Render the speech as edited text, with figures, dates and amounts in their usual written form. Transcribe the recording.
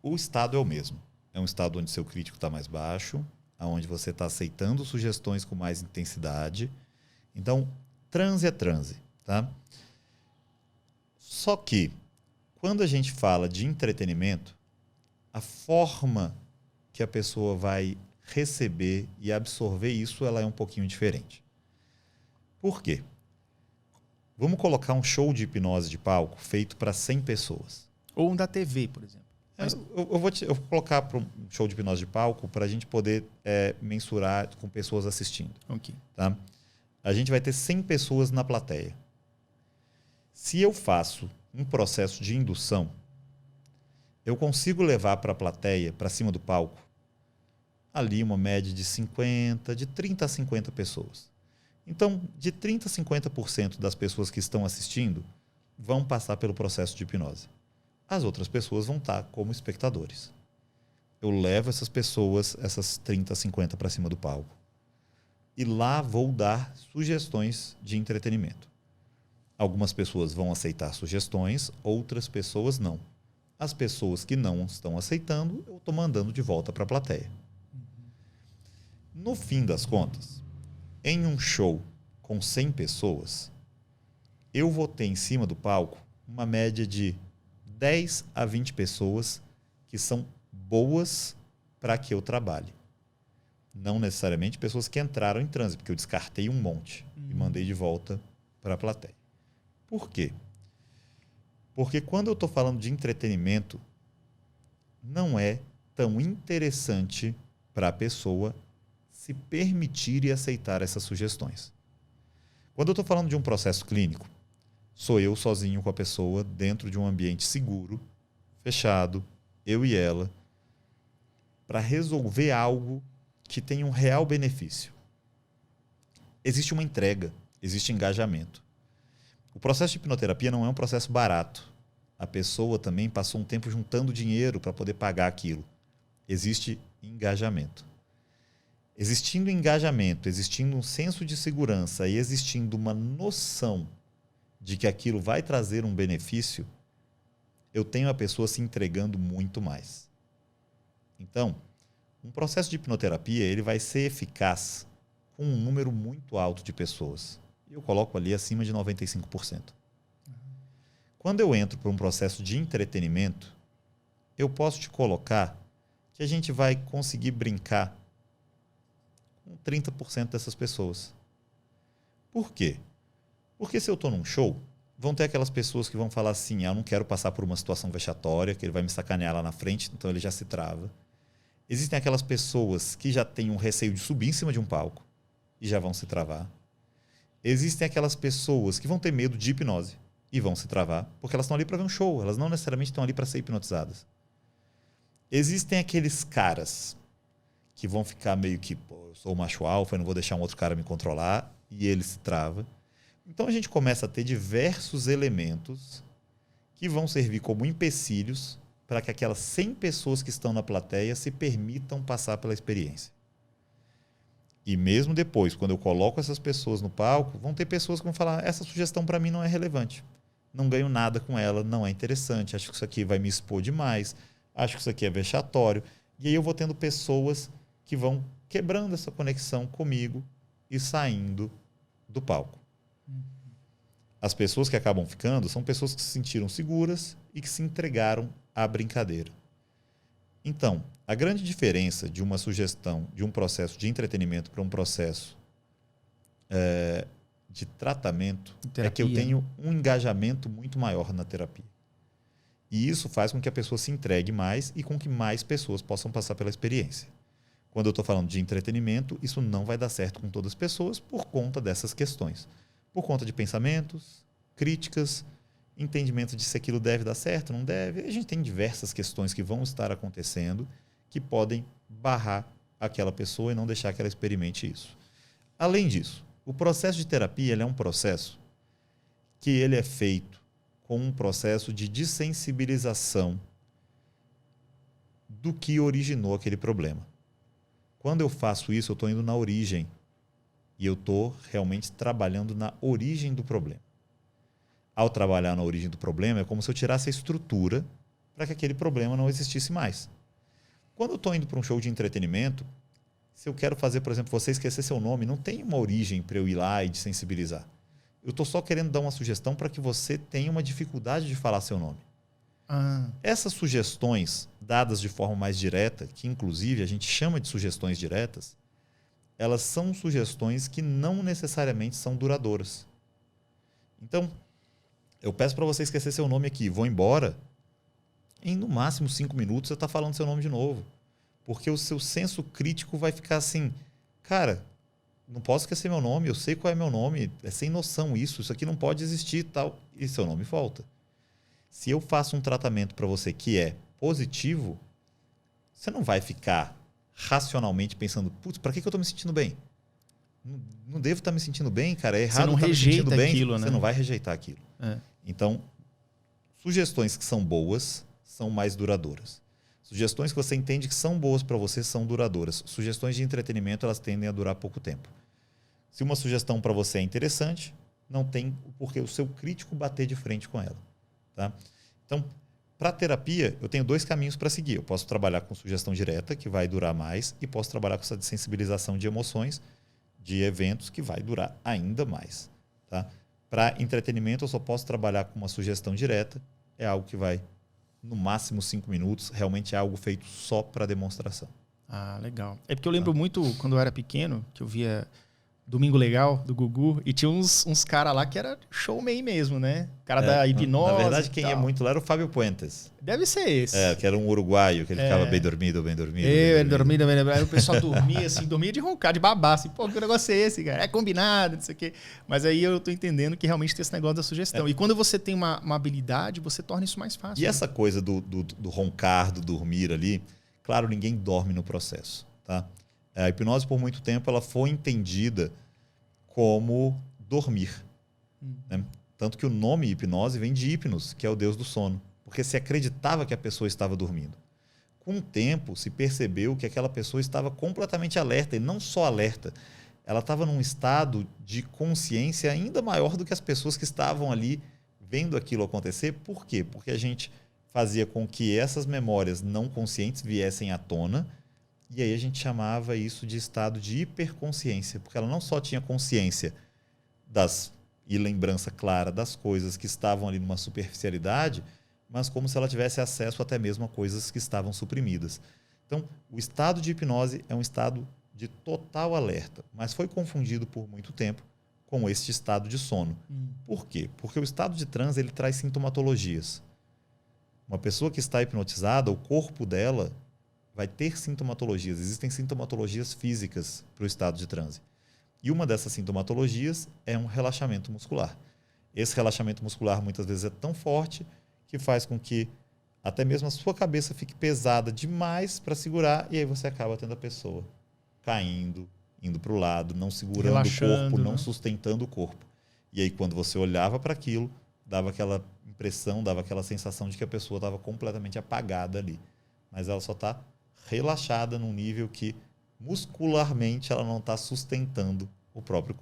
O estado é o mesmo. É um estado onde seu crítico está mais baixo, onde você está aceitando sugestões com mais intensidade. Então, transe é transe, tá? Só que, quando a gente fala de entretenimento, a forma que a pessoa vai receber e absorver isso, ela é um pouquinho diferente. Por quê? Vamos colocar um show de hipnose de palco feito para 100 pessoas. Ou um da TV, por exemplo. Mas... Eu vou colocar para um show de hipnose de palco para a gente poder mensurar com pessoas assistindo. Ok. Tá? A gente vai ter 100 pessoas na plateia. Se eu faço um processo de indução, eu consigo levar para a plateia, para cima do palco, ali uma média de 30 a 50 pessoas. Então, de 30 a 50% das pessoas que estão assistindo vão passar pelo processo de hipnose. As outras pessoas vão estar como espectadores. Eu levo essas pessoas, essas 30 a 50 para cima do palco. E lá vou dar sugestões de entretenimento. Algumas pessoas vão aceitar sugestões, outras pessoas não. As pessoas que não estão aceitando, eu estou mandando de volta para a plateia. No fim das contas, em um show com 100 pessoas, eu vou ter em cima do palco uma média de 10 a 20 pessoas que são boas para que eu trabalhe. Não necessariamente pessoas que entraram em transe, porque eu descartei um monte e mandei de volta para a plateia. Por quê? Porque quando eu estou falando de entretenimento, não é tão interessante para a pessoa se permitir e aceitar essas sugestões. Quando eu estou falando de um processo clínico, sou eu sozinho com a pessoa dentro de um ambiente seguro, fechado, eu e ela, para resolver algo que tem um real benefício. Existe uma entrega, existe engajamento. O processo de hipnoterapia não é um processo barato. A pessoa também passou um tempo juntando dinheiro para poder pagar aquilo. Existe engajamento. Existindo engajamento, existindo um senso de segurança e existindo uma noção de que aquilo vai trazer um benefício, eu tenho a pessoa se entregando muito mais. Então, um processo de hipnoterapia ele vai ser eficaz com um número muito alto de pessoas. Eu coloco ali acima de 95%. Quando eu entro para um processo de entretenimento, eu posso te colocar que a gente vai conseguir brincar com 30% dessas pessoas. Por quê? Porque se eu estou num show, vão ter aquelas pessoas que vão falar assim, eu não quero passar por uma situação vexatória, que ele vai me sacanear lá na frente, então ele já se trava. Existem aquelas pessoas que já têm um receio de subir em cima de um palco e já vão se travar. Existem aquelas pessoas que vão ter medo de hipnose e vão se travar, porque elas estão ali para ver um show, elas não necessariamente estão ali para ser hipnotizadas. Existem aqueles caras que vão ficar meio que, pô, eu sou o macho alfa, eu não vou deixar um outro cara me controlar, e ele se trava. Então a gente começa a ter diversos elementos que vão servir como empecilhos para que aquelas 100 pessoas que estão na plateia se permitam passar pela experiência. E mesmo depois, quando eu coloco essas pessoas no palco, vão ter pessoas que vão falar, essa sugestão para mim não é relevante. Não ganho nada com ela, não é interessante, acho que isso aqui vai me expor demais, acho que isso aqui é vexatório. E aí eu vou tendo pessoas que vão quebrando essa conexão comigo e saindo do palco. As pessoas que acabam ficando são pessoas que se sentiram seguras e que se entregaram à brincadeira. Então, a grande diferença de uma sugestão, de um processo de entretenimento para um processo de tratamento é que eu tenho um engajamento muito maior na terapia. E isso faz com que a pessoa se entregue mais e com que mais pessoas possam passar pela experiência. Quando eu estou falando de entretenimento, isso não vai dar certo com todas as pessoas por conta dessas questões. Por conta de pensamentos, críticas, entendimento de se aquilo deve dar certo, não deve. A gente tem diversas questões que vão estar acontecendo que podem barrar aquela pessoa e não deixar que ela experimente isso. Além disso, o processo de terapia ele é um processo que ele é feito com um processo de dessensibilização do que originou aquele problema. Quando eu faço isso, eu estou indo na origem e eu estou realmente trabalhando na origem do problema. Ao trabalhar na origem do problema, é como se eu tirasse a estrutura para que aquele problema não existisse mais. Quando eu estou indo para um show de entretenimento, se eu quero fazer, por exemplo, você esquecer seu nome, não tem uma origem para eu ir lá e te sensibilizar. Eu estou só querendo dar uma sugestão para que você tenha uma dificuldade de falar seu nome. Essas sugestões dadas de forma mais direta, que inclusive a gente chama de sugestões diretas, elas são sugestões que não necessariamente são duradouras. Então, eu peço para você esquecer seu nome aqui, vou embora, em no máximo 5 minutos você está falando seu nome de novo. Porque o seu senso crítico vai ficar assim, cara, não posso esquecer meu nome, eu sei qual é meu nome, é sem noção isso aqui não pode existir e tal, e seu nome volta. Se eu faço um tratamento para você que é positivo, você não vai ficar racionalmente pensando, putz, para que eu estou me sentindo bem? Não devo estar me sentindo bem, cara, é errado. Você não estar me sentindo bem. aquilo, né? Você não vai rejeitar aquilo. Então, sugestões que são boas são mais duradouras. Sugestões que você entende que são boas para você são duradouras. Sugestões de entretenimento, elas tendem a durar pouco tempo. Se uma sugestão para você é interessante, não tem porque o seu crítico bater de frente com ela. Tá? Então, para terapia, eu tenho 2 caminhos para seguir. Eu posso trabalhar com sugestão direta, que vai durar mais, e posso trabalhar com essa sensibilização de emoções, de eventos, que vai durar ainda mais. Tá? Para entretenimento, eu só posso trabalhar com uma sugestão direta, é algo que vai no máximo 5 minutos, realmente é algo feito só para demonstração. Legal. É porque eu lembro muito, quando eu era pequeno, que eu via Domingo Legal, do Gugu, e tinha uns caras lá que era showman mesmo, né? Cara da hipnose. Na verdade, quem ia muito lá era o Fábio Puentes. Deve ser esse. Que era um uruguaio, que ele ficava bem dormido, bem dormido. Bem dormido. Aí o pessoal dormia, assim, dormia de roncar, de babar, assim, pô, que negócio é esse, cara? É combinado, não sei o quê. Mas aí eu tô entendendo que realmente tem esse negócio da sugestão. E quando você tem uma habilidade, você torna isso mais fácil. E essa coisa do roncar, do dormir ali, claro, ninguém dorme no processo, tá? A hipnose, por muito tempo, ela foi entendida como dormir. Né? Tanto que o nome hipnose vem de hipnos, que é o deus do sono. Porque se acreditava que a pessoa estava dormindo. Com o tempo, se percebeu que aquela pessoa estava completamente alerta, e não só alerta, ela estava num estado de consciência ainda maior do que as pessoas que estavam ali vendo aquilo acontecer. Por quê? Porque a gente fazia com que essas memórias não conscientes viessem à tona, e aí a gente chamava isso de estado de hiperconsciência, porque ela não só tinha consciência e lembrança clara das coisas que estavam ali numa superficialidade, mas como se ela tivesse acesso até mesmo a coisas que estavam suprimidas. Então, o estado de hipnose é um estado de total alerta, mas foi confundido por muito tempo com este estado de sono. Por quê? Porque o estado de transe ele traz sintomatologias. Uma pessoa que está hipnotizada, o corpo dela vai ter sintomatologias. Existem sintomatologias físicas para o estado de transe. E uma dessas sintomatologias é um relaxamento muscular. Esse relaxamento muscular muitas vezes é tão forte que faz com que até mesmo a sua cabeça fique pesada demais para segurar, e aí você acaba tendo a pessoa caindo, indo para o lado, não segurando o corpo, não sustentando o corpo. E aí quando você olhava para aquilo, dava aquela impressão, dava aquela sensação de que a pessoa estava completamente apagada ali. Mas ela só está relaxada num nível que muscularmente ela não está sustentando o próprio corpo.